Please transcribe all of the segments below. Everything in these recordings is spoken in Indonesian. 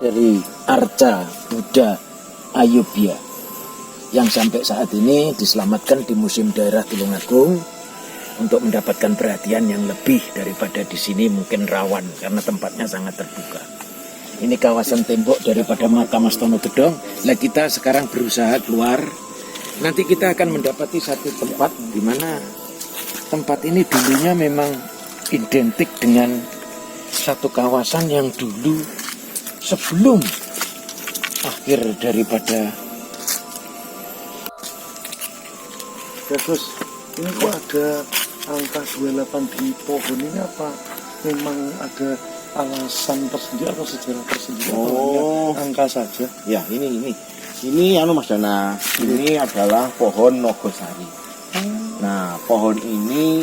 dari Arca Buddha Ayubya yang sampai saat ini diselamatkan di Museum Daerah Tulungagung untuk mendapatkan perhatian yang lebih daripada di sini mungkin rawan karena tempatnya sangat terbuka. Ini kawasan tembok daripada makam Astono Gedong. Nah, kita sekarang berusaha keluar. Nanti kita akan mendapati satu tempat di mana tempat ini dulunya memang identik dengan satu kawasan yang dulu sebelum akhir daripada. Ya Gus, ini kok ada angka 28 di pohon ini, apa memang ada alasan tersendiri atau sejarah tersendiri atau hanya angka saja? Ya, ini Mas Dana, ini adalah pohon Nogosari. Nah, pohon ini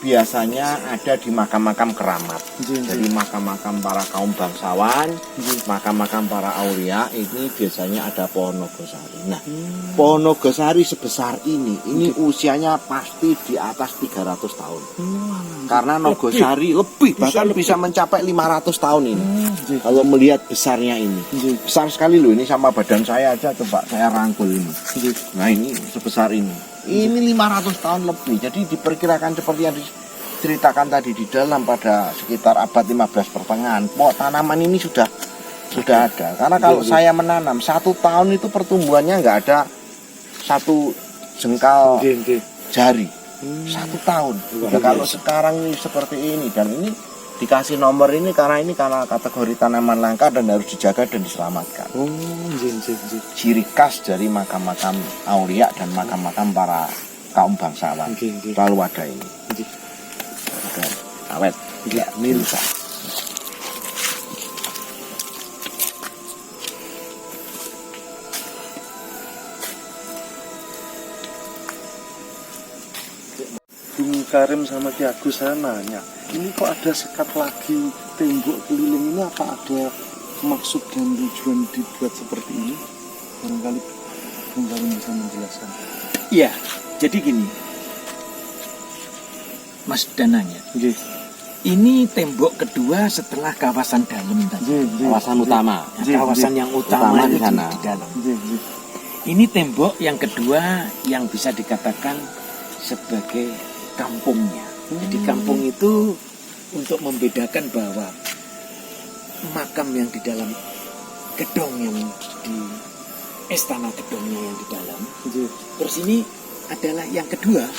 biasanya ada di makam-makam keramat. Jadi makam-makam para kaum bangsawan, makam-makam para aulia, ini biasanya ada pohon Nogosari. Nah, pohon Nogosari sebesar ini usianya pasti di atas 300 tahun. Karena Nogosari lebih, bahkan bisa mencapai 500 tahun ini. Kalau melihat besarnya ini. Besar sekali loh, ini sama badan saya aja, coba saya rangkul ini. Nah, ini sebesar ini. Ini 500 tahun lebih. Jadi diperkirakan seperti yang diceritakan tadi di dalam pada sekitar abad 15 pertengahan. Tanaman ini sudah ada. Karena kalau saya menanam 1 tahun itu pertumbuhannya nggak ada 1 jengkal jari. 1 tahun. Nah, kalau sekarang ini seperti ini, dan ini dikasih nomor ini karena kategori tanaman langka dan harus dijaga dan diselamatkan. Ciri khas dari makam-makam aulia dan makam-makam para kaum bangsawan. Selalu ada ini. Ada awet. Ya, milsa. Bung Karim sama Ki Agus, saya nanya, ini kok ada sekat lagi tembok keliling ini, apa ada maksud dan tujuan dibuat seperti ini? Barangkali Bung Karim bisa menjelaskan. Iya, jadi gini, Mas Dananya. Ini tembok kedua setelah kawasan dalam tadi. Kawasan utama. Kawasan yang utama di itu sana. di dalam. Ini tembok yang kedua yang bisa dikatakan sebagai kampungnya. Jadi kampung itu untuk membedakan bahwa makam yang di dalam gedong yang di istana gedongnya yang di dalam. Terus ini adalah yang kedua.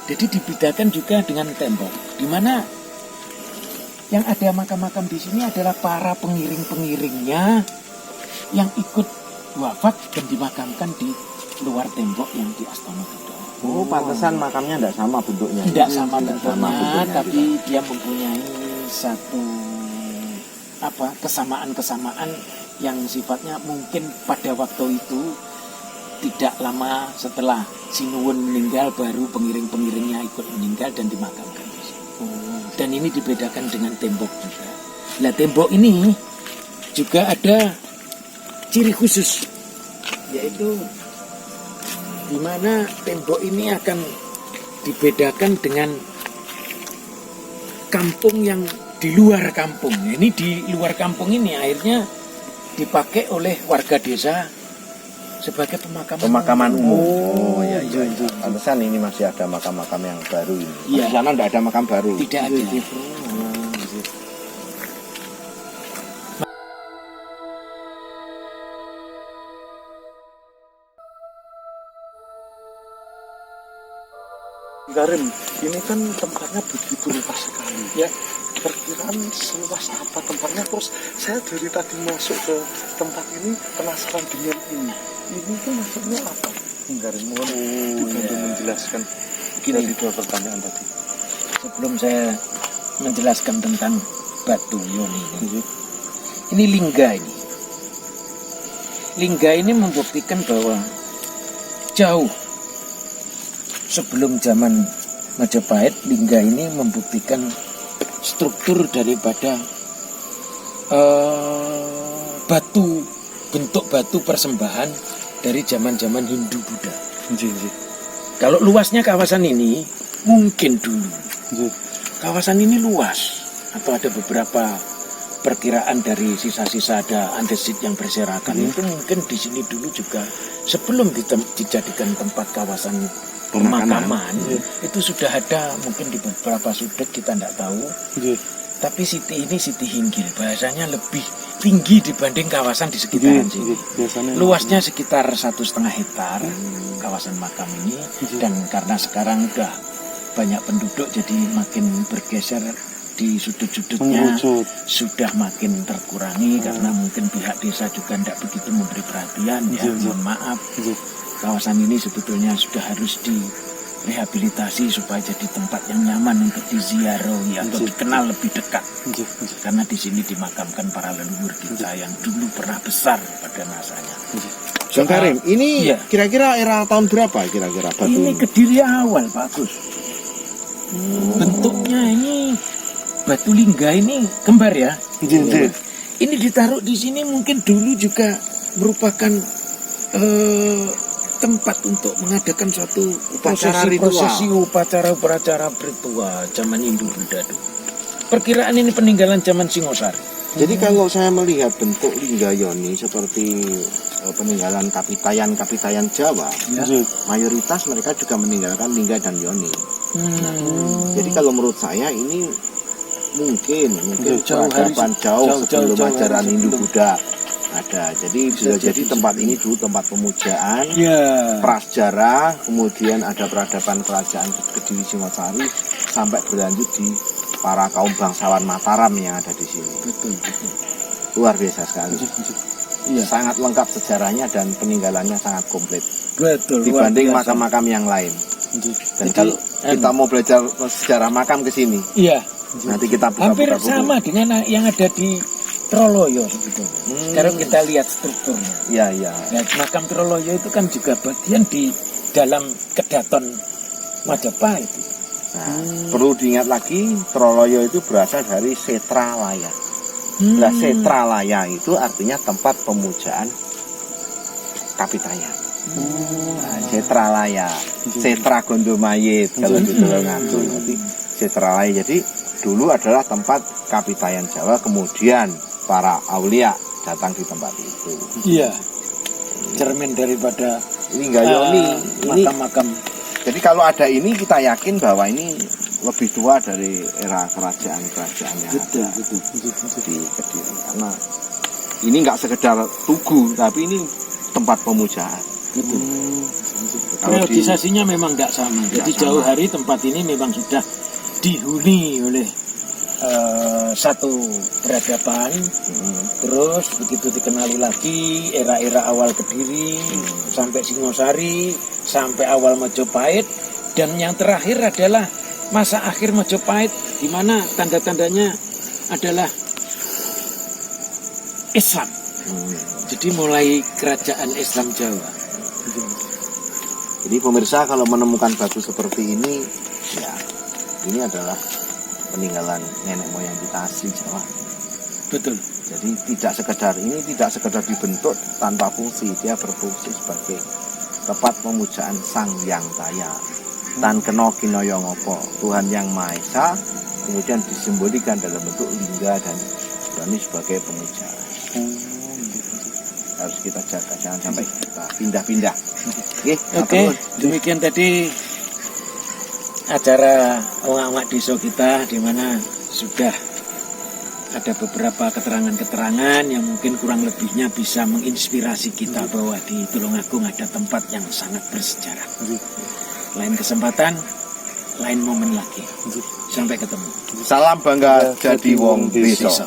Jadi dibedakan juga dengan tembok. Di mana yang ada makam-makam di sini adalah para pengiring-pengiringnya yang ikut wafat dan dimakamkan di luar tembok yang di Astono Gedong. Oh, pantesan makamnya tidak sama bentuknya. Tidak sama bentuknya, tapi dia mempunyai satu kesamaan-kesamaan yang sifatnya mungkin pada waktu itu tidak lama setelah Sinuwun meninggal baru pengiring-pengiringnya ikut meninggal dan dimakamkan di sini. Dan ini dibedakan dengan tembok juga. Nah, tembok ini juga ada ciri khusus, yaitu di mana tembok ini akan dibedakan dengan kampung yang di luar kampung. Ini di luar kampung ini akhirnya dipakai oleh warga desa sebagai pemakaman umum. Oh iya. Pantesan ini masih ada makam-makam yang baru ini. Di sana tidak ada makam baru. Tidak ada. Karim, ini kan tempatnya begitu luas sekali. Ya, perkiraan seluas apa tempatnya? Terus saya dari tadi masuk ke tempat ini penasaran dengan ini. Ini tuh maksudnya apa? Karim, mohon dibantu menjelaskan. Gini, 2 pertanyaan tadi. Sebelum saya menjelaskan tentang batu yoni ini lingga ini. Lingga ini membuktikan bahwa jauh sebelum zaman Majapahit, lingga ini membuktikan struktur daripada bentuk batu persembahan dari zaman-zaman Hindu Buddha. Kalau luasnya kawasan ini mungkin dulu kawasan ini luas atau ada beberapa perkiraan dari sisa-sisa ada andesit yang berserakan itu mungkin di sini dulu juga sebelum dijadikan tempat kawasan pemakaman itu sudah ada mungkin di beberapa sudut kita tidak tahu. Tapi siti ini siti Hinggil, bahasanya lebih tinggi dibanding kawasan di sekitaran sini. Luasnya sekitar 1,5 hektar kawasan makam ini, dan karena sekarang udah banyak penduduk jadi makin bergeser di sudut-sudutnya sudah makin terkurangi karena mungkin pihak desa juga tidak begitu memberi perhatian ya. Mohon maaf, kawasan ini sebetulnya sudah harus direhabilitasi supaya jadi tempat yang nyaman untuk diziarahi atau dikenal lebih dekat. Karena di sini dimakamkan para leluhur kita yang dulu pernah besar pada masanya. Bang Karim, ini kira-kira era tahun berapa kira-kira batu ini? Kediri awal, Pak Gus. Bentuknya ini batu lingga ini kembar ya. Ini ditaruh di sini mungkin dulu juga merupakan tempat untuk mengadakan suatu prosesi upacara ritual zaman Hindu-Buddha dulu. Perkiraan ini peninggalan zaman Singosari. Jadi kalau saya melihat bentuk lingga yoni seperti peninggalan kapitayan Jawa, mayoritas mereka juga meninggalkan lingga dan yoni. Jadi kalau menurut saya ini mungkin peradaban jauh sebelum ajaran Hindu-Buddha ada. Jadi bisa jadi tempat ini dulu tempat pemujaan prasejarah, kemudian ada peradaban kerajaan Kediri Singosari sampai berlanjut di para kaum bangsawan Mataram yang ada di sini. Betul. Luar biasa sekali. Sangat lengkap sejarahnya dan peninggalannya sangat komplit. Betul. Dibanding makam-makam yang lain. Dan kalau kita mau belajar sejarah makam ke sini, nanti kita buka hampir sama dengan yang ada di Troloyo sebetulnya. Sekarang kita lihat strukturnya. Nah, makam Troloyo itu kan juga bagian di dalam Kedaton Majapahit. Perlu diingat lagi, Troloyo itu berasal dari Setralaya. Nah, Setralaya itu artinya tempat pemujaan kapitayan. Setralaya, Setra Gondomayit kalau di Tulungagung. Nanti Setralaya. Jadi dulu adalah tempat kapitayan Jawa, kemudian para aulia datang di tempat itu. Cermin daripada lingga yoni makam-makam. Jadi kalau ada ini kita yakin bahwa ini lebih tua dari era kerajaan-kerajaan yang ada di Kediri. Karena ini nggak sekedar tugu, tapi ini tempat pemujaan. Periodisasinya memang nggak sama. Jadi jauh hari tempat ini memang sudah dihuni oleh satu peradaban. Terus begitu dikenali lagi era-era awal Kediri sampai Singosari, sampai awal Majapahit, dan yang terakhir adalah masa akhir Majapahit, di mana tanda-tandanya adalah Islam. Jadi mulai kerajaan Islam Jawa. Jadi pemirsa kalau menemukan batu seperti ini, ya ini adalah peninggalan nenek moyang kita asli Jawa. Betul. Jadi tidak sekedar dibentuk tanpa fungsi, dia berfungsi sebagai tempat pemujaan Sang Hyang Taya. Tan kena kinaya ngopo, Tuhan Yang Maha Esa, kemudian disimbolikan dalam bentuk lingga dan berani sebagai pemujaan. Harus kita jaga, jangan sampai kita pindah-pindah. Oke, demikian tadi acara ongak-ongak desa kita, di mana sudah ada beberapa keterangan-keterangan yang mungkin kurang lebihnya bisa menginspirasi kita bahwa di Tulungagung ada tempat yang sangat bersejarah. Lain kesempatan, lain momen lagi. Sampai ketemu. Salam bangga jadi wong desa.